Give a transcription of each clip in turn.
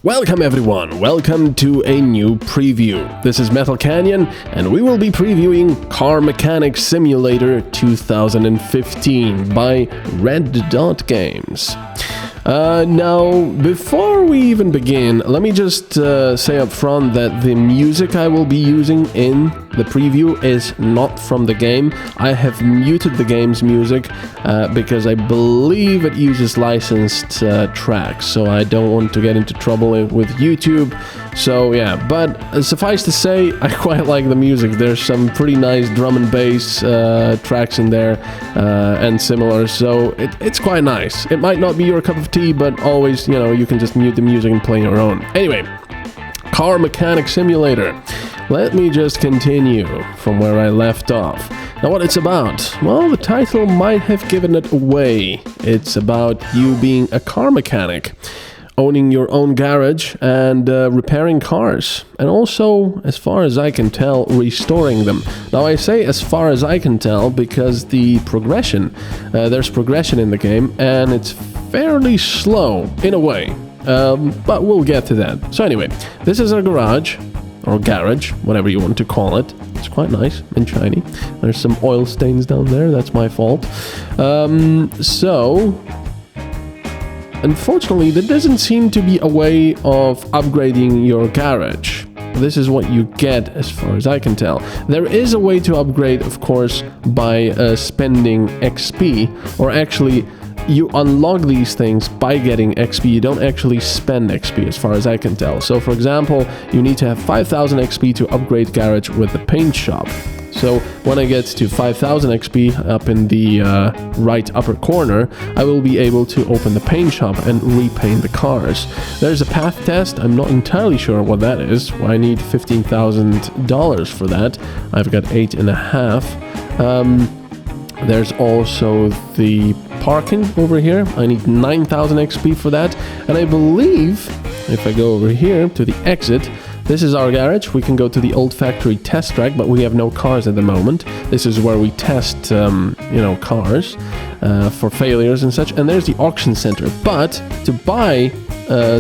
Welcome everyone, welcome to a new preview. This is MetalCanyon and we will be previewing Car Mechanic Simulator 2015 by Red Dot Games. Now, before we even begin, let me just say up front that the music I will be using in the preview is not from the game. I have muted the game's music because I believe it uses licensed tracks, so I don't want to get into trouble with YouTube. So yeah, but suffice to say, I quite like the music. There's some pretty nice drum and bass tracks in there and similar, so it's quite nice. It might not be your cup of tea, but always, you can just mute the music and play your own. Anyway, Car Mechanic Simulator. Let me just continue from where I left off. Now, what it's about? Well, the title might have given it away. It's about you being a car mechanic, owning your own garage and repairing cars, and also, as far as I can tell, restoring them. Now, I say as far as I can tell because the progression, there's progression in the game, and it's fairly slow in a way, but we'll get to that. So anyway, this is our garage, or garage, whatever you want to call it. It's quite nice and shiny. There's some oil stains down there, that's my fault. So unfortunately, there doesn't seem to be a way of upgrading your garage. This is what you get as far as I can tell. There is a way to upgrade, of course, by spending XP, or actually you unlock these things by getting XP. You don't actually spend XP as far as I can tell. So for example, you need to have 5,000 XP to upgrade garage with the paint shop. So when I get to 5,000 XP up in the right upper corner, I will be able to open the paint shop and repaint the cars. There's a path test. I'm not entirely sure what that is. I need $15,000 for that. I've got 8.5. There's also the parking over here. I need 9,000 XP for that. And I believe if I go over here to the exit, this is our garage. We can go to the old factory test track, but we have no cars at the moment. This is where we test, cars for failures and such. And there's the auction center. But to buy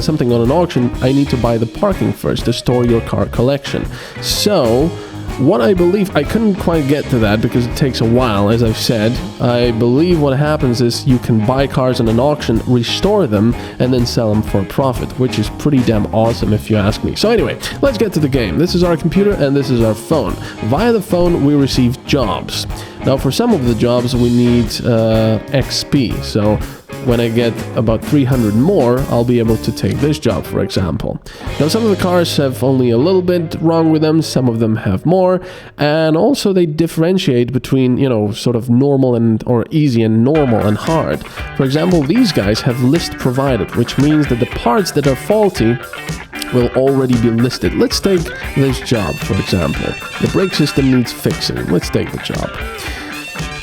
something on an auction, I need to buy the parking first to store your car collection. So what I believe, I couldn't quite get to that because it takes a while, as I've said. I believe what happens is you can buy cars in an auction, restore them, and then sell them for a profit, which is pretty damn awesome if you ask me. So anyway, let's get to the game. This is our computer and this is our phone. Via the phone, we receive jobs. Now, for some of the jobs, we need XP. So when I get about 300 more, I'll be able to take this job, for example. Now, some of the cars have only a little bit wrong with them, some of them have more, and also they differentiate between, sort of normal and, or easy and normal and hard. For example, these guys have list provided, which means that the parts that are faulty will already be listed. Let's take this job, for example. The brake system needs fixing. Let's take the job.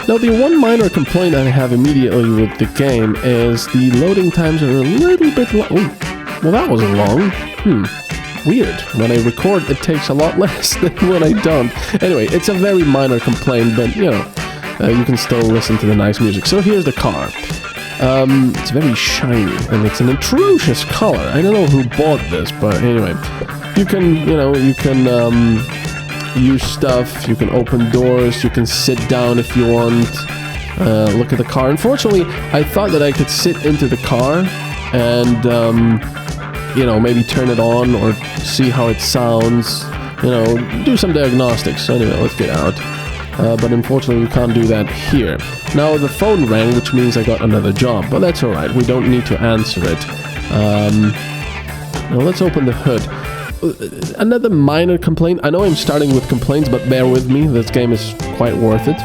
Now, the one minor complaint I have immediately with the game is the loading times are a little bit long. Well, that wasn't long. Weird. When I record, it takes a lot less than when I don't. Anyway, it's a very minor complaint, but, you can still listen to the nice music. So here's the car. It's very shiny, and it's an atrocious color. I don't know who bought this, but anyway. You can use stuff, you can open doors, you can sit down if you want, look at the car. Unfortunately, I thought that I could sit into the car and, maybe turn it on or see how it sounds, do some diagnostics. So anyway, let's get out. But unfortunately, we can't do that here. Now, the phone rang, which means I got another job, but that's alright, we don't need to answer it. Now, let's open the hood. Another minor complaint, I know I'm starting with complaints, but bear with me, this game is quite worth it,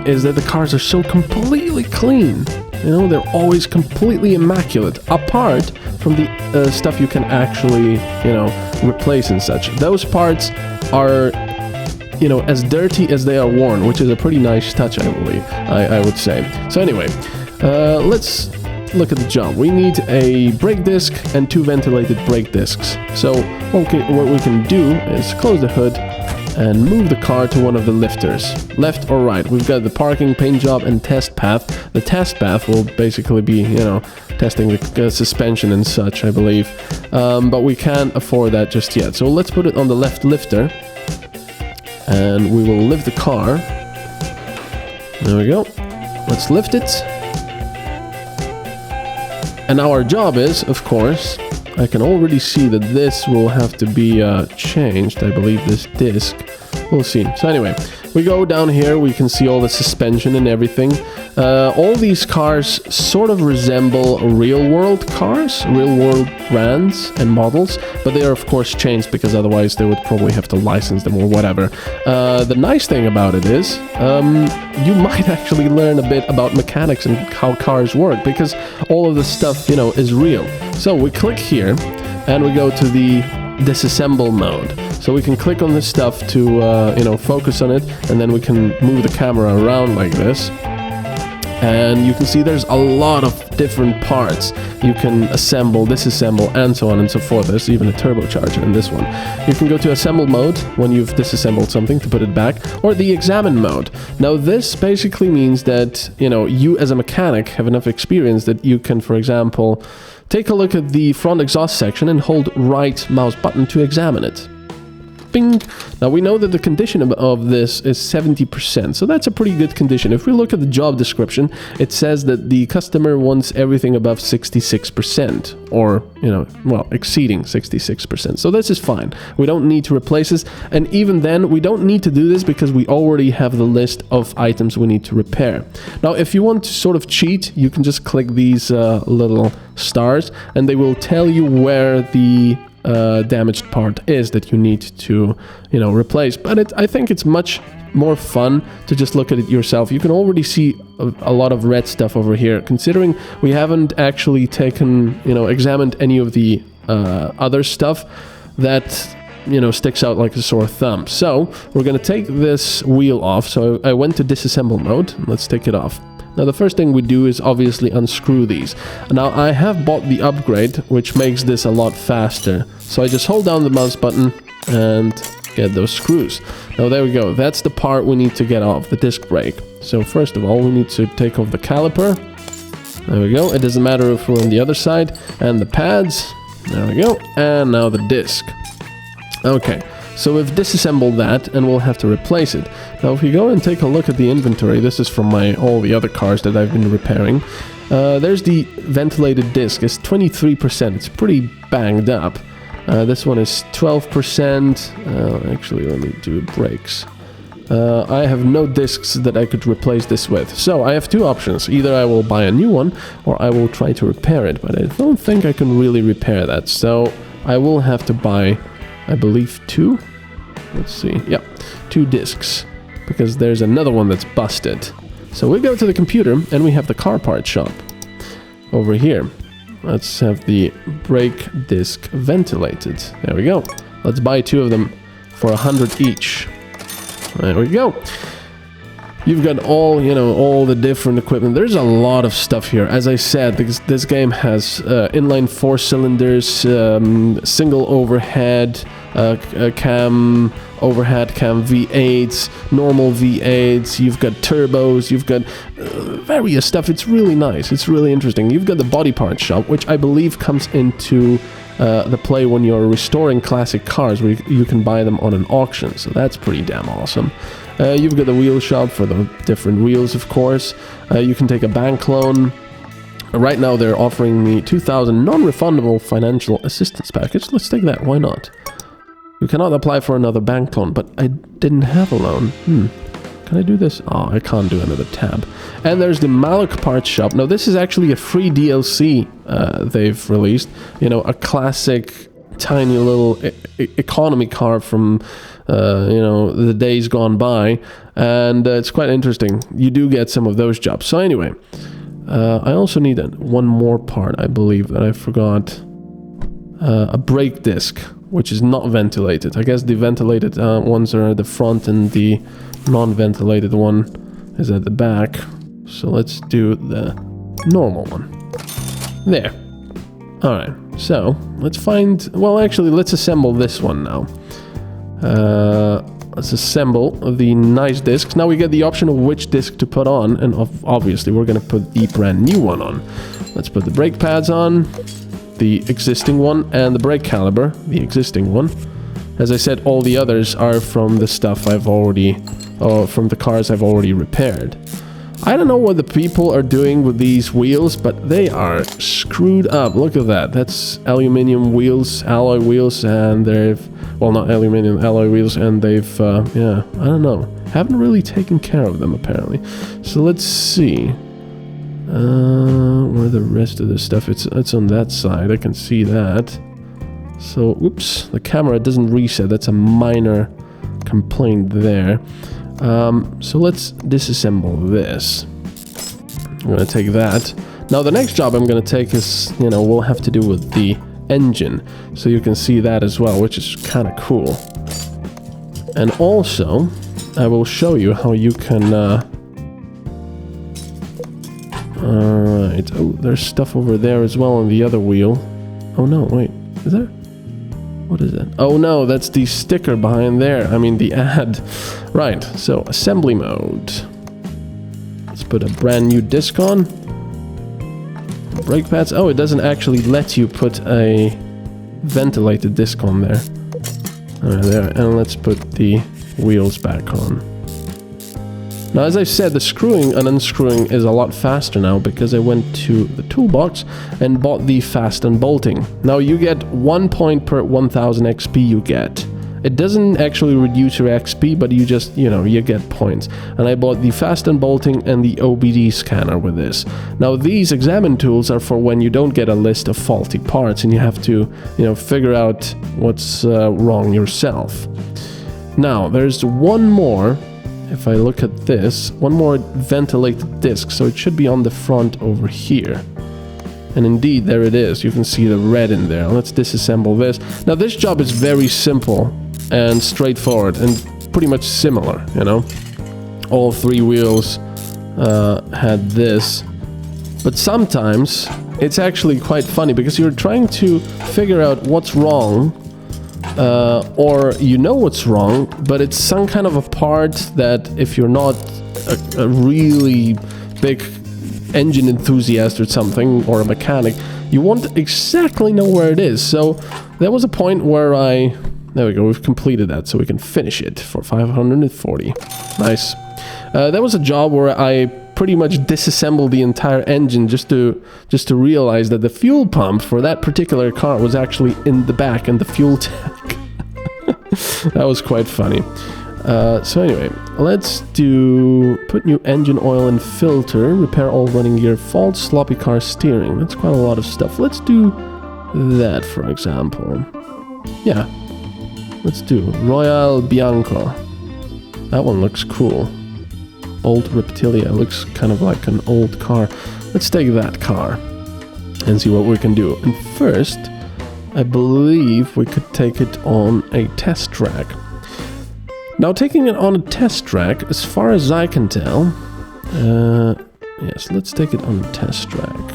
is that the cars are so completely clean. They're always completely immaculate, apart from the stuff you can actually, replace and such. Those parts are, as dirty as they are worn, which is a pretty nice touch, I believe, I would say. So anyway, let's look at the job. We need a brake disc and 2 ventilated brake discs. So what we can do is close the hood and move the car to one of the lifters, left or right. We've got the parking, paint job, and test path. The test path will basically be, testing the suspension and such, I believe. but we can't afford that just yet. So let's put it on the left lifter, and we will lift the car. There we go. Let's lift it. And now our job is, of course, I can already see that this will have to be changed. I believe this disc. We'll see. So anyway, we go down here, we can see all the suspension and everything. All these cars sort of resemble real-world cars, real-world brands and models, but they are of course changed because otherwise they would probably have to license them or whatever. The nice thing about it is, you might actually learn a bit about mechanics and how cars work, because all of the stuff, you know, is real. So we click here, and we go to the disassemble mode. So we can click on this stuff to, you know, focus on it, and then we can move the camera around like this. And you can see there's a lot of different parts you can assemble, disassemble, and so on and so forth. There's even a turbocharger in this one. You can go to assemble mode when you've disassembled something to put it back, or the examine mode. Now this basically means that, you know, you as a mechanic have enough experience that you can, for example, take a look at the front exhaust section and hold right mouse button to examine it. Bing! Now we know that the condition of this is 70%, so that's a pretty good condition. If we look at the job description, it says that the customer wants everything above 66%, or, you know, well, exceeding 66%. So this is fine. We don't need to replace this, and even then, we don't need to do this because we already have the list of items we need to repair. Now, if you want to sort of cheat, you can just click these little stars, and they will tell you where the damaged part is that you need to, you know, replace. But I think it's much more fun to just look at it yourself. You can already see a lot of red stuff over here, considering we haven't actually taken, you know, examined any of the other stuff that, you know, sticks out like a sore thumb. So we're going to take this wheel off. So I went to disassemble mode. Let's take it off. Now the first thing we do is obviously unscrew these. Now I have bought the upgrade, which makes this a lot faster. So I just hold down the mouse button and get those screws. Now there we go. That's the part we need to get off, the disc brake. So first of all, we need to take off the caliper. There we go. It doesn't matter if we're on the other side. And the pads. There we go. And now the disc. Okay. So we've disassembled that, and we'll have to replace it. Now if we go and take a look at the inventory, this is from all the other cars that I've been repairing. There's the ventilated disc. It's 23%. It's pretty banged up. This one is 12%. Actually, let me do brakes. I have no discs that I could replace this with. So I have two options. Either I will buy a new one, or I will try to repair it. But I don't think I can really repair that. So I will have to buy, I believe, two. Let's see. Yep, 2 discs, because there's another one that's busted. So we go to the computer, and we have the car part shop over here. Let's have the brake disc ventilated. There we go. Let's buy 2 of them for 100 each. There we go. You've got all, you know, all the different equipment. There's a lot of stuff here. As I said, this game has inline 4 cylinders, single overhead cam, overhead cam V8s, normal V8s. You've got turbos. You've got various stuff. It's really nice. It's really interesting. You've got the body parts shop, which I believe comes into the play when you're restoring classic cars, where you can buy them on an auction. So that's pretty damn awesome. You've got the wheel shop for the different wheels, of course. You can take a bank loan. Right now they're offering me 2,000 non-refundable financial assistance package. Let's take that. Why not? You cannot apply for another bank loan, but I didn't have a loan. Can I do this? Oh, I can't do another tab. And there's the Malak parts shop. Now this is actually a free DLC they've released. You know, a classic tiny little economy car from you know, the days gone by, and it's quite interesting. You do get some of those jobs. So anyway, I also need one more part, I believe, that I forgot. A brake disc, which is not ventilated. I guess the ventilated ones are at the front, and the non-ventilated one is at the back. So let's do the normal one. There. Alright, so let's find... Well, actually, let's assemble this one now. Let's assemble the nice discs. Now we get the option of which disc to put on, and obviously we're going to put the brand new one on. Let's put the brake pads on. the existing one, and the brake caliper, the existing one. As I said, all the others are from the stuff I've already, from the cars I've already repaired. I don't know what the people are doing with these wheels, but they are screwed up. Look at that. That's aluminum wheels, alloy wheels, and they've... Well, not aluminum, alloy wheels, and they've, yeah, I don't know. Haven't really taken care of them, apparently. So let's see. Where the rest of the stuff? It's on that side. I can see that. So, oops, the camera doesn't reset. That's a minor complaint there. So let's disassemble this. I'm gonna take that. Now the next job I'm gonna take is, you know, will have to do with the engine. So you can see that as well, which is kind of cool. And also, I will show you how you can, alright. Oh, there's stuff over there as well on the other wheel. Oh no, wait, is there? What is that? Oh no, that's the sticker behind there. I mean the ad. Right, so assembly mode. Let's put a brand new disc on. Brake pads. Oh, it doesn't actually let you put a ventilated disc on there. There, and let's put the wheels back on. Now, as I said, the screwing and unscrewing is a lot faster now because I went to the toolbox and bought the fast unbolting. Now, you get 1 point per 1000 XP you get. It doesn't actually reduce your XP, but you just, you know, you get points. And I bought the fast unbolting and the OBD scanner with this. Now, these examine tools are for when you don't get a list of faulty parts and you have to, you know, figure out what's wrong yourself. Now, there's one more. If I look at this, one more ventilated disc, so it should be on the front over here. And indeed, there it is. You can see the red in there. Let's disassemble this. Now, this job is very simple and straightforward and pretty much similar, you know. All three wheels had this. But sometimes it's actually quite funny because you're trying to figure out what's wrong. Or you know what's wrong, but it's some kind of a part that if you're not a really big engine enthusiast or something, or a mechanic, you won't exactly know where it is. So there was a point where there we go, we've completed that, so we can finish it for 540. Nice. That was a job where I pretty much disassembled the entire engine just to realize that the fuel pump for that particular car was actually in the back in the fuel tank. That was quite funny. So anyway, let's do put new engine oil and filter, repair all running gear faults, sloppy car steering. That's quite a lot of stuff. Let's do that, for example. Yeah, let's do Royal Bianco. That one looks cool. Old Reptilia looks kind of like an old car. Let's take that car and see what we can do. And first, I believe we could take it on a test track. Now, taking it on a test track, as far as I can tell, yes, let's take it on a test track.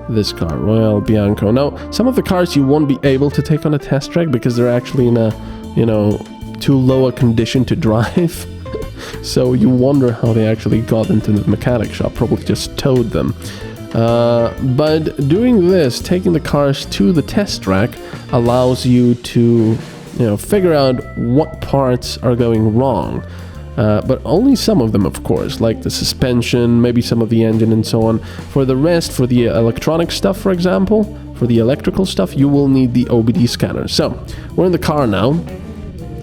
This car, Royal Bianco. Now, some of the cars you won't be able to take on a test track because they're actually in a, you know, too low a condition to drive. So you wonder how they actually got into the mechanic shop, probably just towed them. But doing this, taking the cars to the test track, allows you to, you know, figure out what parts are going wrong. But only some of them, of course, like the suspension, maybe some of the engine and so on. For the rest, for the electronic stuff, for example, for the electrical stuff, you will need the OBD scanner. So, we're in the car now,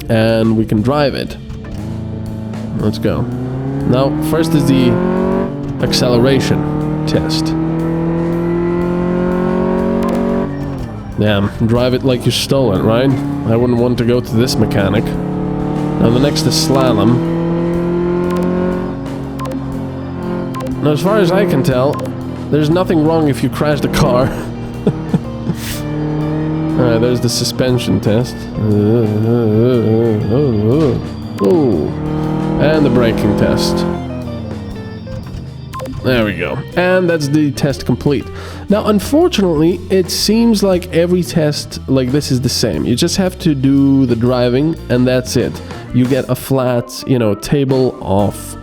and we can drive it. Let's go. Now, first is the acceleration test. Damn, drive it like you stole it, right? I wouldn't want to go to this mechanic. Now the next is slalom. Now, as far as I can tell, there's nothing wrong if you crash the car. Alright, there's the suspension test. And the braking test. There we go. And that's the test complete. Now, unfortunately, it seems like every test like this is the same. You just have to do the driving, and that's it. You get a flat, you know, table of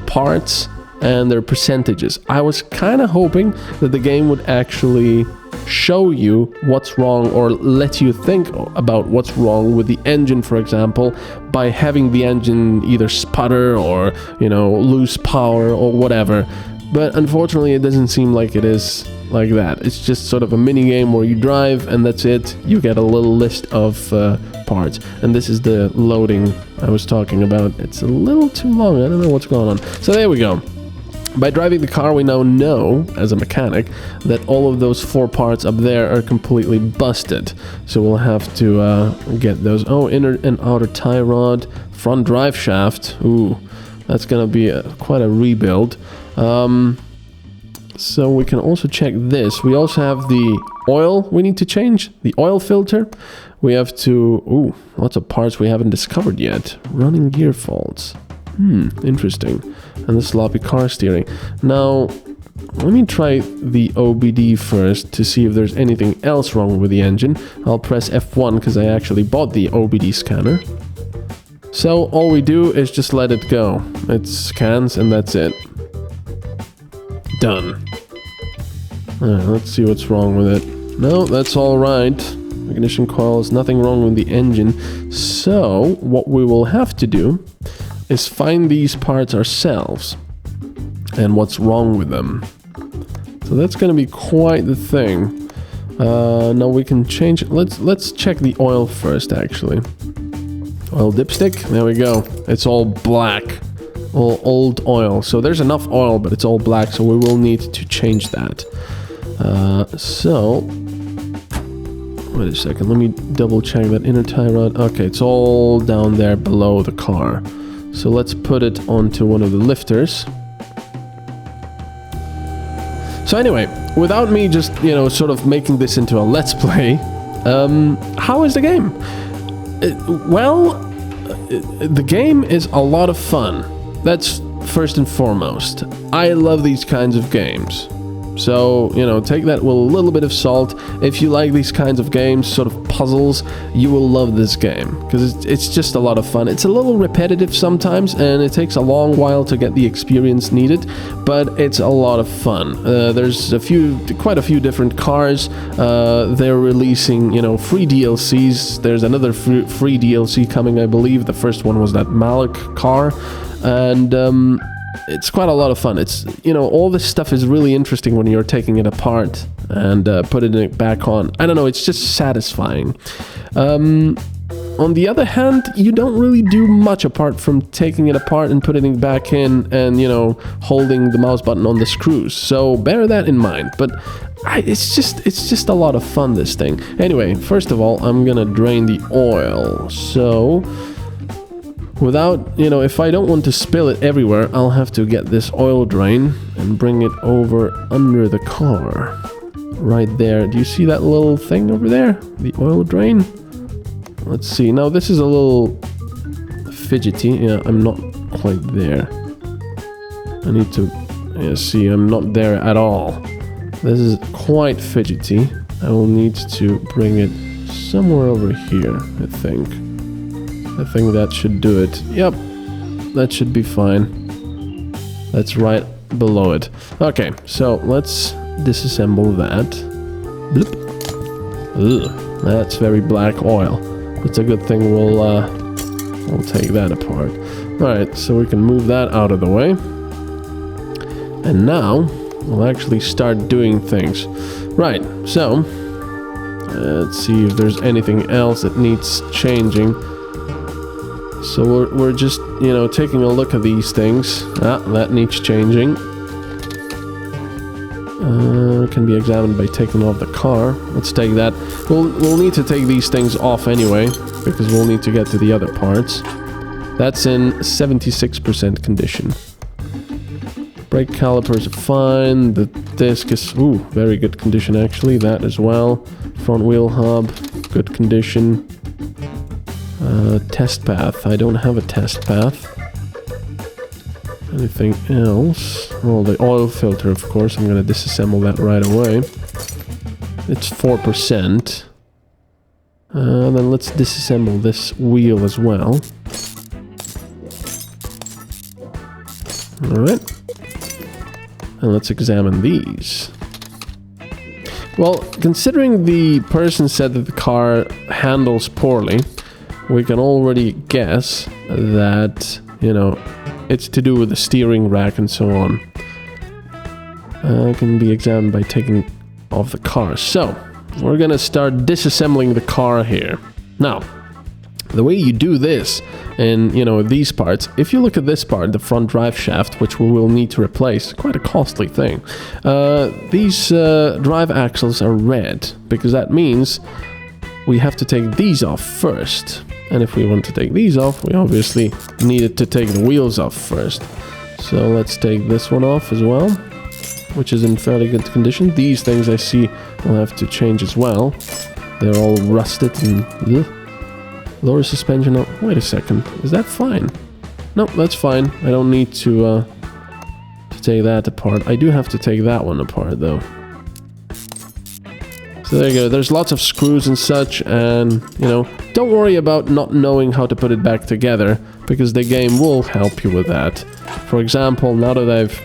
parts and their percentages. I was kind of hoping that the game would actually show you what's wrong or let you think about what's wrong with the engine, for example, by having the engine either sputter or, you know, lose power or whatever. But unfortunately, it doesn't seem like it is like that. It's just sort of a mini game where you drive and that's it. You get a little list of parts. And this is the loading I was talking about. It's a little too long. I don't know what's going on. So there we go. By driving the car, we now know, as a mechanic, that all of those 4 parts up there are completely busted. So we'll have to get those. Oh, inner and outer tie rod, front drive shaft. Ooh, that's gonna be quite a rebuild. So we can also check this. We also have the oil we need to change, the oil filter. We have to... Ooh, lots of parts we haven't discovered yet. Running gear faults. Interesting. And the sloppy car steering. Now, let me try the OBD first to see if there's anything else wrong with the engine. I'll press F1 because I actually bought the OBD scanner. So all we do is just let it go. It scans and that's it. Done. Let's see what's wrong with it. No, that's all right. Ignition coils, nothing wrong with the engine. So what we will have to do is find these parts ourselves and what's wrong with them. So that's going to be quite the thing. Now we can change it. Let's check the oil first, actually. Oil dipstick. There we go. It's all black. All old oil. So there's enough oil, but it's all black, so we will need to change that. So wait a second. Let me double check that inner tie rod. Okay, it's all down there below the car. So let's put it onto one of the lifters. So anyway, without me just, you know, sort of making this into a let's play, how is the game? The game is a lot of fun. That's first and foremost. I love these kinds of games. So, you know, take that with a little bit of salt. If you like these kinds of games, sort of puzzles, you will love this game. Because it's just a lot of fun. It's a little repetitive sometimes, and it takes a long while to get the experience needed. But it's a lot of fun. There's quite a few different cars. They're releasing, you know, free DLCs. There's another free DLC coming, I believe. The first one was that Malik car. And... it's quite a lot of fun. It's, you know, all this stuff is really interesting when you're taking it apart and putting it back on. I don't know, it's just satisfying. On the other hand, you don't really do much apart from taking it apart and putting it back in and, you know, holding the mouse button on the screws. So bear that in mind. But it's just a lot of fun, this thing. Anyway, first of all, I'm gonna drain the oil. So... without, you know, if I don't want to spill it everywhere, I'll have to get this oil drain and bring it over under the car. Right there. Do you see that little thing over there? The oil drain? Let's see. Now, this is a little fidgety. Yeah, I'm not quite there. I need to... yeah, see, I'm not there at all. This is quite fidgety. I will need to bring it somewhere over here, I think. I think that should do it. Yep, that should be fine. That's right below it. Okay, so let's disassemble that. Bloop. Ugh, that's very black oil. It's a good thing we'll take that apart. Alright, so we can move that out of the way. And now, we'll actually start doing things. Right, so, let's see if there's anything else that needs changing. So we're just, you know, taking a look at these things. Ah, that needs changing. Can be examined by taking off the car. Let's take that. We'll need to take these things off anyway, because we'll need to get to the other parts. That's in 76% condition. Brake calipers are fine. The disc is, ooh, very good condition actually. That as well. Front wheel hub, good condition. Test path. I don't have a test path. Anything else? Well, the oil filter, of course. I'm going to disassemble that right away. It's 4%. Then let's disassemble this wheel as well. Alright. And let's examine these. Well, considering the person said that the car handles poorly, we can already guess that, you know, it's to do with the steering rack and so on. Can be examined by taking off the car. So, we're gonna start disassembling the car here. Now, the way you do this, and you know, these parts, if you look at this part, the front drive shaft, which we will need to replace, quite a costly thing. These drive axles are red, because that means we have to take these off first. And if we want to take these off, we obviously needed to take the wheels off first. So let's take this one off as well, which is in fairly good condition. These things I see will have to change as well. They're all rusted and... Lower suspension... Oh, wait a second. Is that fine? No, that's fine. I don't need to take that apart. I do have to take that one apart, though. So there you go. There's lots of screws and such, and, you know, don't worry about not knowing how to put it back together, because the game will help you with that. For example, now that I've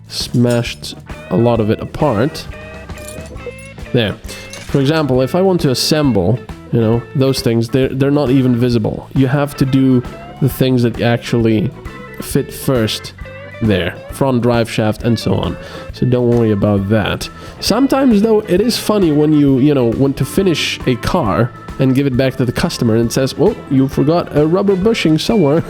smashed a lot of it apart... There. For example, if I want to assemble... You know, those things, they're not even visible. You have to do the things that actually fit first there. Front drive shaft and so on. So don't worry about that. Sometimes, though, it is funny when you know, want to finish a car and give it back to the customer and it says, oh, you forgot a rubber bushing somewhere.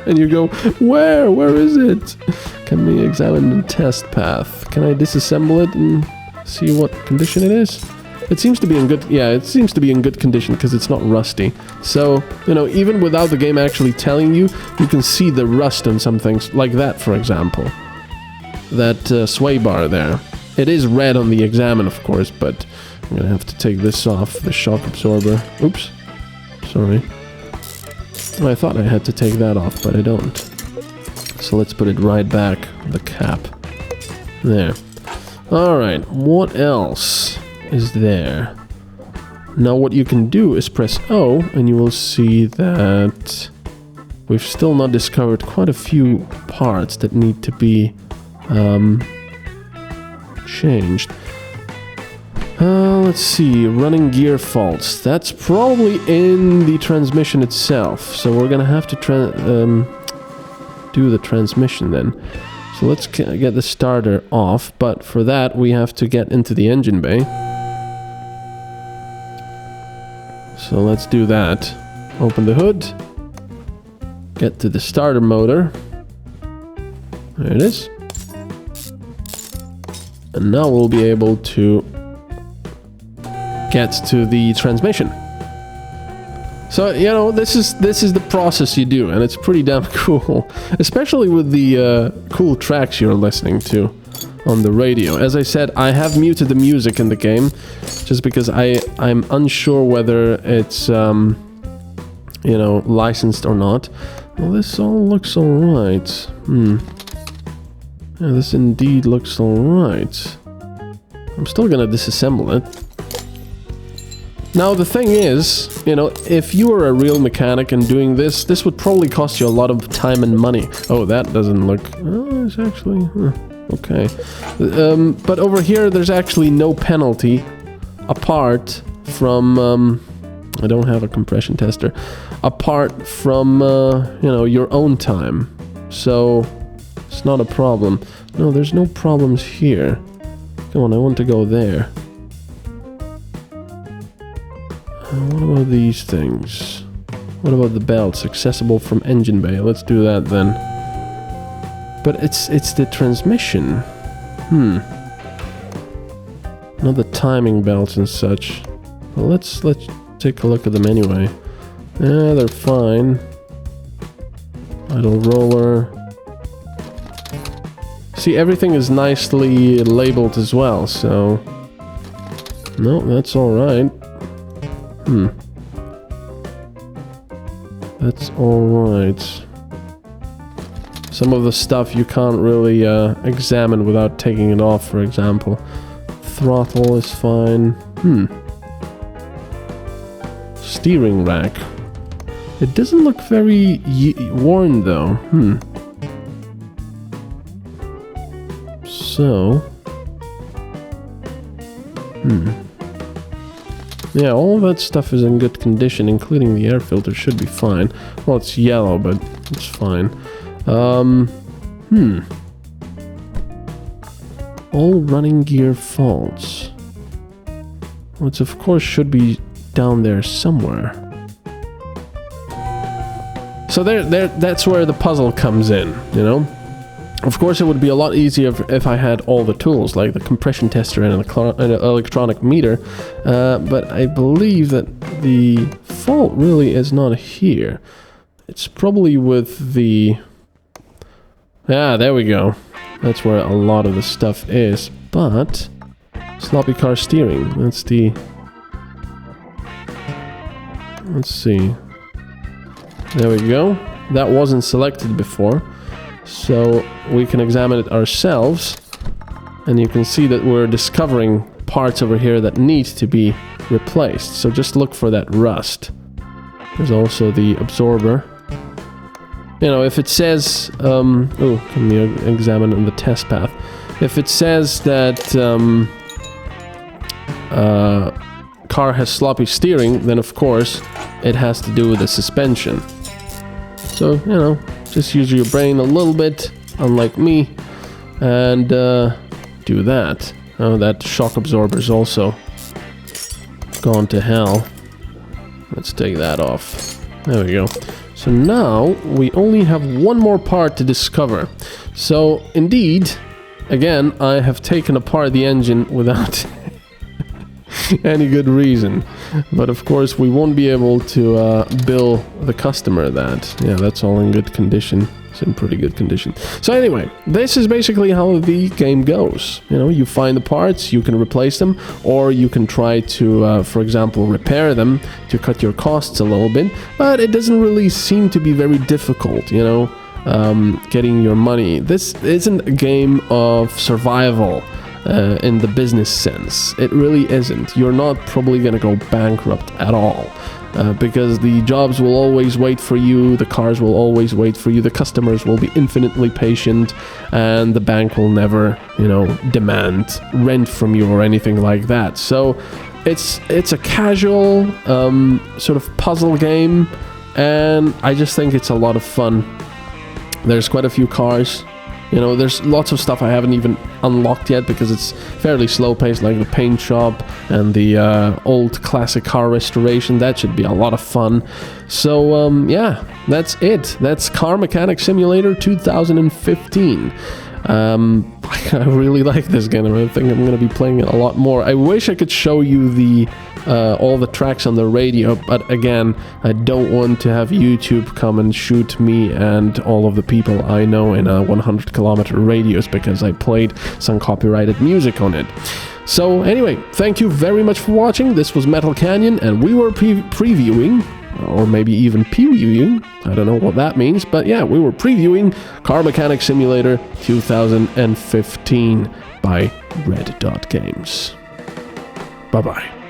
And you go, where? Where is it? Can we examine the test path? Can I disassemble it and see what condition it is? It seems to be in good... Yeah, it seems to be in good condition because it's not rusty. So, you know, even without the game actually telling you, you can see the rust on some things. Like that, for example. That sway bar there. It is red on the examine, of course, but I'm gonna have to take this off, the shock absorber. Oops. Sorry. Well, I thought I had to take that off, but I don't. So let's put it right back, the cap. There. Alright, what else is there? Now what you can do is press O and you will see that we've still not discovered quite a few parts that need to be changed. Let's see, running gear faults. That's probably in the transmission itself, so we're gonna have to do the transmission then. So let's get the starter off, but for that we have to get into the engine bay. So let's do that. Open the hood. Get to the starter motor. There it is. And now we'll be able to get to the transmission. So, you know, this is the process you do, and it's pretty damn cool. Especially with the cool tracks you're listening to on the radio. As I said, I have muted the music in the game, just because I'm unsure whether it's, you know, licensed or not. Well, this all looks alright. Yeah, this indeed looks alright. I'm still gonna disassemble it. Now, the thing is, you know, if you were a real mechanic and doing this, this would probably cost you a lot of time and money. Oh, that doesn't look... Oh, it's actually... okay. But over here, there's actually no penalty apart from... I don't have a compression tester. Apart from, you know, your own time. So, it's not a problem. No, there's no problems here. Come on, I want to go there. What about these things? What about the belts? Accessible from engine bay. Let's do that then. But it's the transmission. Not the timing belts and such. Well, let's take a look at them anyway. Yeah, they're fine. Idle roller. See, everything is nicely labeled as well, so... No, that's alright. That's alright. Some of the stuff you can't really examine without taking it off, for example. Throttle is fine. Steering rack. It doesn't look very worn though. So... Yeah, all of that stuff is in good condition, including the air filter should be fine. Well, it's yellow, but it's fine. All running gear faults. Which of course should be down there somewhere. So that's where the puzzle comes in, you know? Of course, it would be a lot easier if I had all the tools, like the compression tester and an electronic meter, but I believe that the fault really is not here. It's probably with the... Yeah, there we go. That's where a lot of the stuff is, but... Sloppy car steering, that's the... Let's see. There we go. That wasn't selected before. So we can examine it ourselves, and you can see that we're discovering parts over here that need to be replaced. So just look for that rust. There's also the absorber. You know, if it says, oh, can we examine in the test path? If it says that car has sloppy steering, then of course it has to do with the suspension. So, you know, just use your brain a little bit, unlike me, and do that. Oh, that shock absorber is also gone to hell. Let's take that off. There we go. So now we only have one more part to discover. So indeed, again, I have taken apart the engine without any good reason. But of course we won't be able to bill the customer that. Yeah, that's all in good condition. It's in pretty good condition. So anyway, this is basically how the game goes. You know, you find the parts, you can replace them, or you can try to, for example, repair them to cut your costs a little bit. But it doesn't really seem to be very difficult, you know, getting your money. This isn't a game of survival. In the business sense. It really isn't. You're not probably gonna go bankrupt at all. Because the jobs will always wait for you, the cars will always wait for you, the customers will be infinitely patient, and the bank will never, you know, demand rent from you or anything like that. So it's a casual sort of puzzle game, and I just think it's a lot of fun. There's quite a few cars. You know, there's lots of stuff I haven't even unlocked yet because it's fairly slow-paced, like the paint shop and the old classic car restoration. That should be a lot of fun. So, yeah, that's it. That's Car Mechanic Simulator 2015. I really like this game. I think I'm going to be playing it a lot more. I wish I could show you the all the tracks on the radio, but again, I don't want to have YouTube come and shoot me and all of the people I know in a 100-kilometer radius because I played some copyrighted music on it. So anyway, thank you very much for watching. This was MetalCanyon, and we were previewing, or maybe even previewing, I don't know what that means, but yeah, we were previewing Car Mechanic Simulator 2015 by Red Dot Games. Bye-bye.